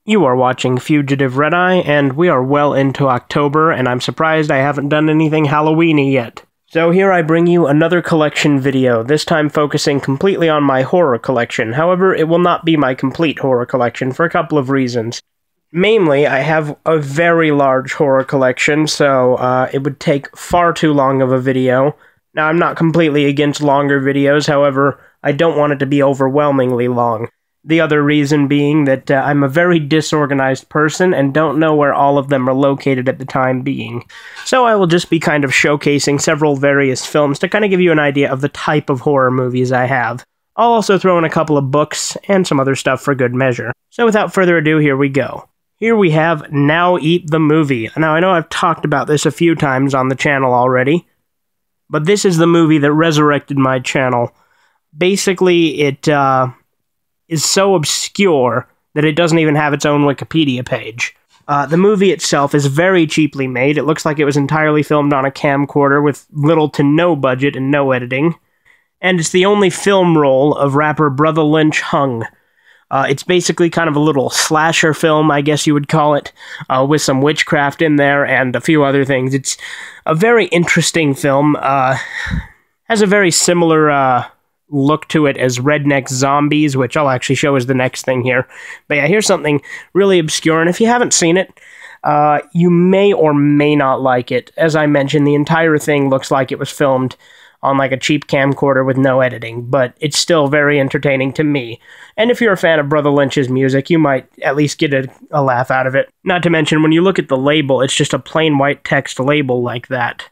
You are watching Fugitive Red Eye, and we are well into October, and I'm surprised I haven't done anything Halloween-y yet. So here I bring you another collection video, this time focusing completely on my horror collection. However, it will not be my complete horror collection for a couple of reasons. Mainly, I have a very large horror collection, so it would take far too long of a video. Now, I'm not completely against longer videos, however, I don't want it to be overwhelmingly long. The other reason being that I'm a very disorganized person and don't know where all of them are located at the time being. So I will just be kind of showcasing several various films to kind of give you an idea of the type of horror movies I have. I'll also throw in a couple of books and some other stuff for good measure. So without further ado, here we go. Here we have Now Eat the Movie. Now I know I've talked about this a few times on the channel already, but this is the movie that resurrected my channel. Basically, it is so obscure that it doesn't even have its own Wikipedia page. The movie itself is very cheaply made. It looks like it was entirely filmed on a camcorder with little to no budget and no editing. And it's the only film role of rapper Brotha Lynch Hung. It's basically kind of a little slasher film, I guess you would call it, with some witchcraft in there and a few other things. It's a very interesting film. Has a very similar look to it as Redneck Zombies, which I'll actually show as the next thing here. But yeah, here's something really obscure, and if you haven't seen it, you may or may not like it. As I mentioned, the entire thing looks like it was filmed on like a cheap camcorder with no editing, but it's still very entertaining to me. And if you're a fan of Brotha Lynch's music, you might at least get a laugh out of it. Not to mention, when you look at the label, it's just a plain white text label like that.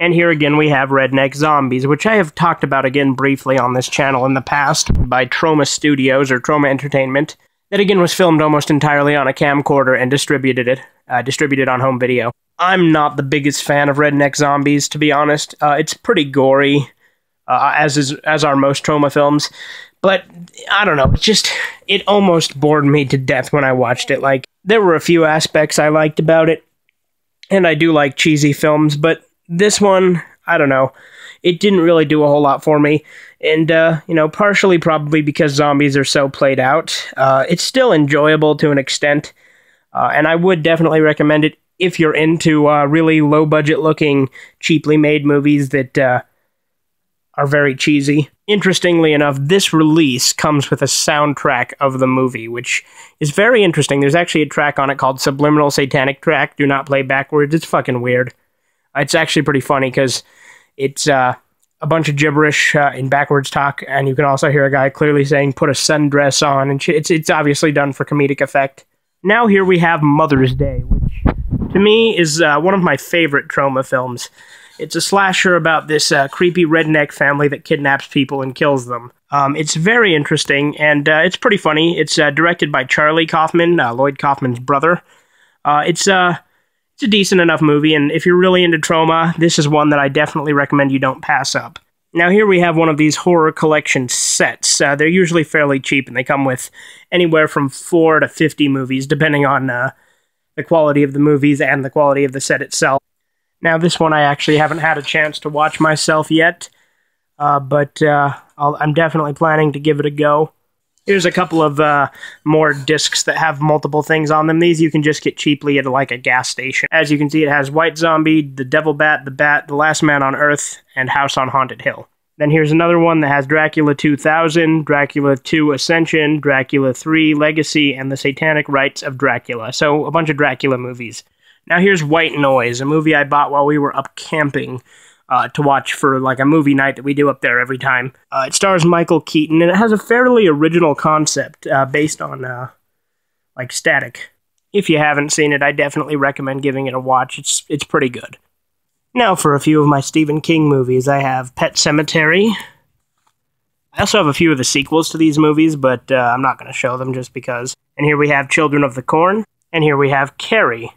And here again we have Redneck Zombies, which I have talked about again briefly on this channel in the past by Troma Studios or Troma Entertainment. That again was filmed almost entirely on a camcorder and distributed on home video. I'm not the biggest fan of Redneck Zombies, to be honest. It's pretty gory, as are most Troma films. But I don't know, it almost bored me to death when I watched it. Like, there were a few aspects I liked about it, and I do like cheesy films, but this one, I don't know, it didn't really do a whole lot for me, and, partially probably because zombies are so played out. It's still enjoyable to an extent, and I would definitely recommend it if you're into really low-budget-looking, cheaply made movies that are very cheesy. Interestingly enough, this release comes with a soundtrack of the movie, which is very interesting. There's actually a track on it called Subliminal Satanic Track, Do Not Play Backwards. It's fucking weird. It's actually pretty funny because it's a bunch of gibberish in backwards talk, and you can also hear a guy clearly saying, put a sundress on, and it's obviously done for comedic effect. Now here we have Mother's Day, which to me is one of my favorite Troma films. It's a slasher about this creepy redneck family that kidnaps people and kills them. It's very interesting, and it's pretty funny. It's directed by Charlie Kaufman, Lloyd Kaufman's brother. It's a decent enough movie, and if you're really into Troma, this is one that I definitely recommend you don't pass up. Now here we have one of these horror collection sets. They're usually fairly cheap, and they come with anywhere from 4 to 50 movies, depending on the quality of the movies and the quality of the set itself. Now this one I actually haven't had a chance to watch myself yet, but I'm definitely planning to give it a go. Here's a couple of more discs that have multiple things on them. These you can just get cheaply at like a gas station. As you can see, it has White Zombie, The Devil Bat, The Last Man on Earth, and House on Haunted Hill. Then here's another one that has Dracula 2000, Dracula 2 Ascension, Dracula 3 Legacy, and The Satanic Rites of Dracula. So a bunch of Dracula movies. Now here's White Noise, a movie I bought while we were up camping. To watch for like a movie night that we do up there every time. It stars Michael Keaton, and it has a fairly original concept based on like static. If you haven't seen it, I definitely recommend giving it a watch. It's pretty good. Now for a few of my Stephen King movies, I have Pet Sematary. I also have a few of the sequels to these movies, but I'm not going to show them just because. And here we have Children of the Corn, and here we have Carrie.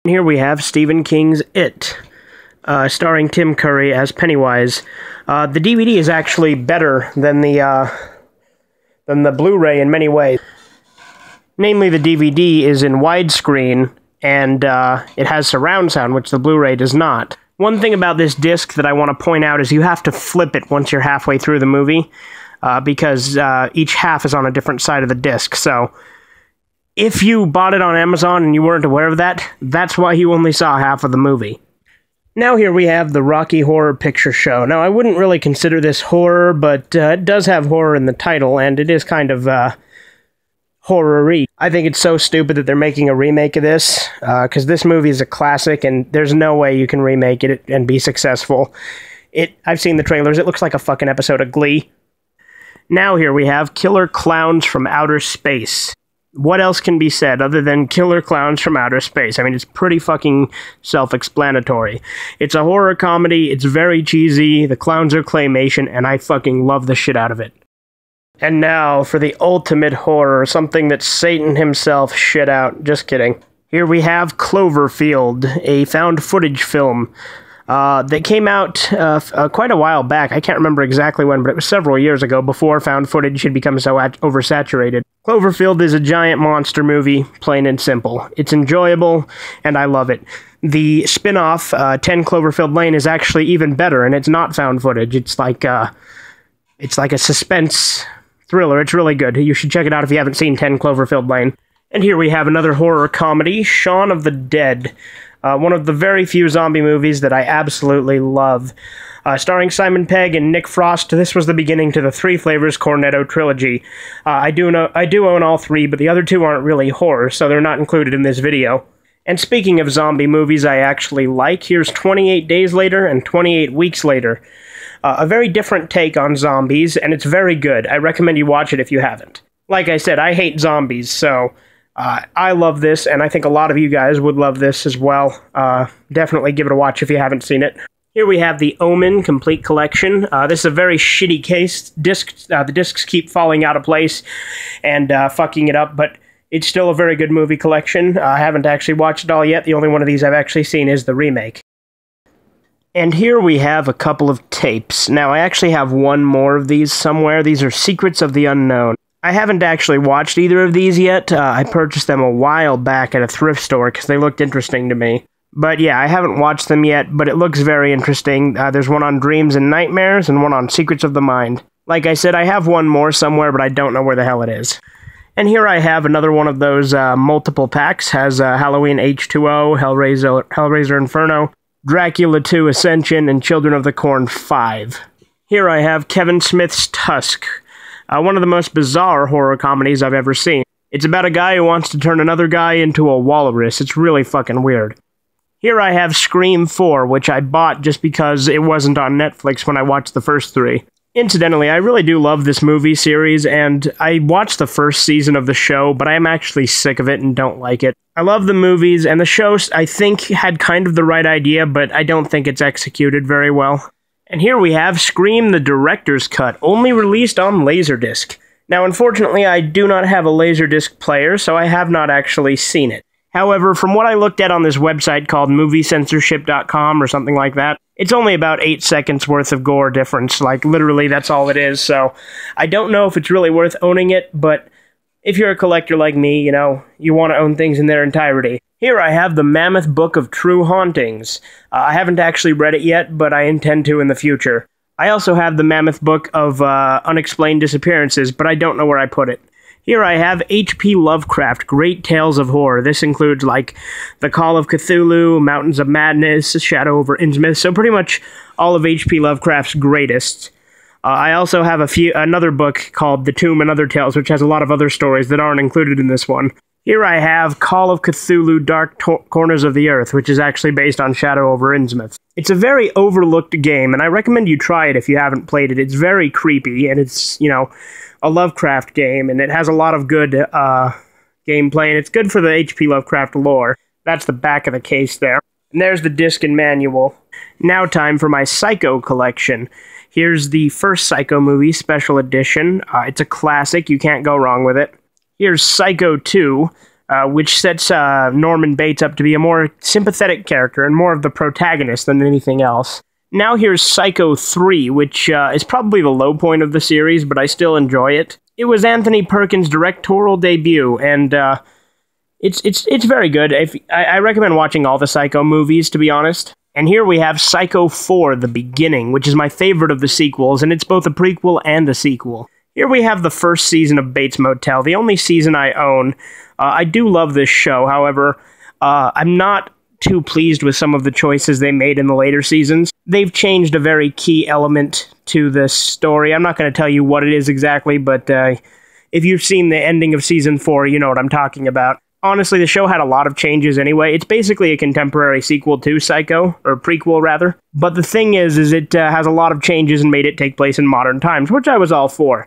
And here we have Stephen King's It. Starring Tim Curry as Pennywise. The DVD is actually better than the Blu-ray in many ways. Namely, the DVD is in widescreen, and it has surround sound, which the Blu-ray does not. One thing about this disc that I want to point out is you have to flip it once you're halfway through the movie, because each half is on a different side of the disc, so If you bought it on Amazon and you weren't aware of that, that's why you only saw half of the movie. Now here we have the Rocky Horror Picture Show. Now, I wouldn't really consider this horror, but it does have horror in the title, and it is kind of horror-y. I think it's so stupid that they're making a remake of this, because this movie is a classic, and there's no way you can remake it and be successful. I've seen the trailers. It looks like a fucking episode of Glee. Now here we have Killer Clowns from Outer Space. What else can be said other than Killer Clowns from Outer Space? I mean, it's pretty fucking self-explanatory. It's a horror comedy, it's very cheesy, the clowns are claymation, and I fucking love the shit out of it. And now for the ultimate horror, something that Satan himself shit out. Just kidding. Here we have Cloverfield, a found footage film that came out quite a while back. I can't remember exactly when, but it was several years ago, before found footage had become so oversaturated. Cloverfield is a giant monster movie, plain and simple. It's enjoyable, and I love it. The spin-off, 10 Cloverfield Lane, is actually even better, and it's not found footage. It's like a suspense thriller. It's really good. You should check it out if you haven't seen 10 Cloverfield Lane. And here we have another horror comedy, Shaun of the Dead. One of the very few zombie movies that I absolutely love. Starring Simon Pegg and Nick Frost, this was the beginning to the Three Flavors Cornetto trilogy. I do own all three, but the other two aren't really horror, so they're not included in this video. And speaking of zombie movies I actually like, here's 28 Days Later and 28 Weeks Later. A very different take on zombies, and it's very good. I recommend you watch it if you haven't. Like I said, I hate zombies, so I love this, and I think a lot of you guys would love this as well. Definitely give it a watch if you haven't seen it. Here we have the Omen Complete Collection. This is a very shitty case. The discs keep falling out of place and fucking it up, but it's still a very good movie collection. I haven't actually watched it all yet. The only one of these I've actually seen is the remake. And here we have a couple of tapes. Now, I actually have one more of these somewhere. These are Secrets of the Unknown. I haven't actually watched either of these yet. I purchased them a while back at a thrift store because they looked interesting to me. But yeah, I haven't watched them yet, but it looks very interesting. There's one on Dreams and Nightmares and one on Secrets of the Mind. Like I said, I have one more somewhere, but I don't know where the hell it is. And here I have another one of those multiple packs. Has Halloween H2O, Hellraiser Inferno, Dracula 2 Ascension, and Children of the Corn 5. Here I have Kevin Smith's Tusk. One of the most bizarre horror comedies I've ever seen. It's about a guy who wants to turn another guy into a walrus. It's really fucking weird. Here I have Scream 4, which I bought just because it wasn't on Netflix when I watched the first three. Incidentally, I really do love this movie series, and I watched the first season of the show, but I'm actually sick of it and don't like it. I love the movies, and the show, I think, had kind of the right idea, but I don't think it's executed very well. And here we have Scream the Director's Cut, only released on Laserdisc. Now, unfortunately, I do not have a Laserdisc player, so I have not actually seen it. However, from what I looked at on this website called moviecensorship.com or something like that, it's only about 8 seconds worth of gore difference. Like, literally, that's all it is, so I don't know if it's really worth owning it, but if you're a collector like me, you know, you want to own things in their entirety. Here I have the Mammoth Book of True Hauntings. I haven't actually read it yet, but I intend to in the future. I also have the Mammoth Book of Unexplained Disappearances, but I don't know where I put it. Here I have H.P. Lovecraft, Great Tales of Horror. This includes, like, The Call of Cthulhu, Mountains of Madness, Shadow over Innsmouth, so pretty much all of H.P. Lovecraft's greatest. I also have another book called The Tomb and Other Tales, which has a lot of other stories that aren't included in this one. Here I have Call of Cthulhu, Dark Corners of the Earth, which is actually based on Shadow over Innsmouth. It's a very overlooked game, and I recommend you try it if you haven't played it. It's very creepy, and it's, you know, a Lovecraft game, and it has a lot of good gameplay, and it's good for the H.P. Lovecraft lore. That's the back of the case there. And there's the disc and manual. Now time for my Psycho collection. Here's the first Psycho movie, special edition. It's a classic, you can't go wrong with it. Here's Psycho 2, which sets Norman Bates up to be a more sympathetic character and more of the protagonist than anything else. Now here's Psycho 3, which is probably the low point of the series, but I still enjoy it. It was Anthony Perkins' directorial debut, and it's very good. I recommend watching all the Psycho movies, to be honest. And here we have Psycho 4, The Beginning, which is my favorite of the sequels, and it's both a prequel and a sequel. Here we have the first season of Bates Motel, the only season I own. I do love this show, however, I'm not too pleased with some of the choices they made in the later seasons. They've changed a very key element to this story. I'm not going to tell you what it is exactly, but if you've seen the ending of Season 4, you know what I'm talking about. Honestly, the show had a lot of changes anyway. It's basically a contemporary sequel to Psycho, or prequel rather. But the thing is it has a lot of changes and made it take place in modern times, which I was all for.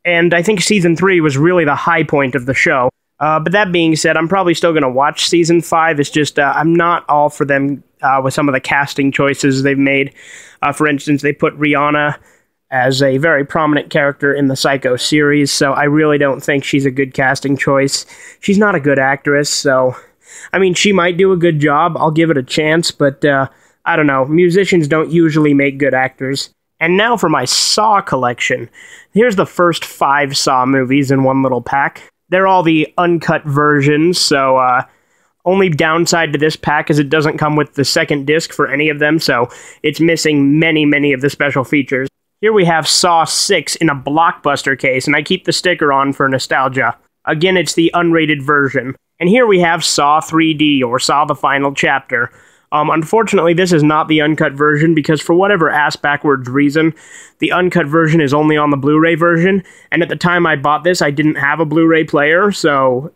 And I think Season 3 was really the high point of the show. But that being said, I'm probably still going to watch Season 5. It's just, I'm not all for them with some of the casting choices they've made. For instance, they put Rihanna as a very prominent character in the Psycho series, so I really don't think she's a good casting choice. She's not a good actress, so, I mean, she might do a good job. I'll give it a chance, but, I don't know. Musicians don't usually make good actors. And now for my Saw collection. Here's the first 5 Saw movies in one little pack. They're all the uncut versions, so only downside to this pack is it doesn't come with the second disc for any of them, so it's missing many of the special features. Here we have Saw 6 in a Blockbuster case, and I keep the sticker on for nostalgia. Again, it's the unrated version. And here we have Saw 3D, or Saw the Final Chapter. Unfortunately, this is not the uncut version because for whatever ass-backwards reason, the uncut version is only on the Blu-ray version, and at the time I bought this, I didn't have a Blu-ray player, so,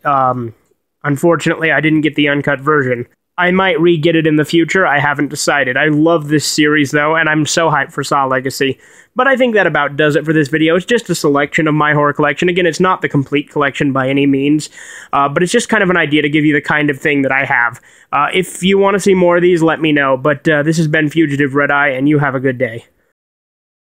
unfortunately, I didn't get the uncut version. I might re-get it in the future, I haven't decided. I love this series, though, and I'm so hyped for Saw Legacy. But I think that about does it for this video. It's just a selection of my horror collection. Again, it's not the complete collection by any means, but it's just kind of an idea to give you the kind of thing that I have. If you want to see more of these, let me know. But this has been Fugitive Red Eye, and you have a good day.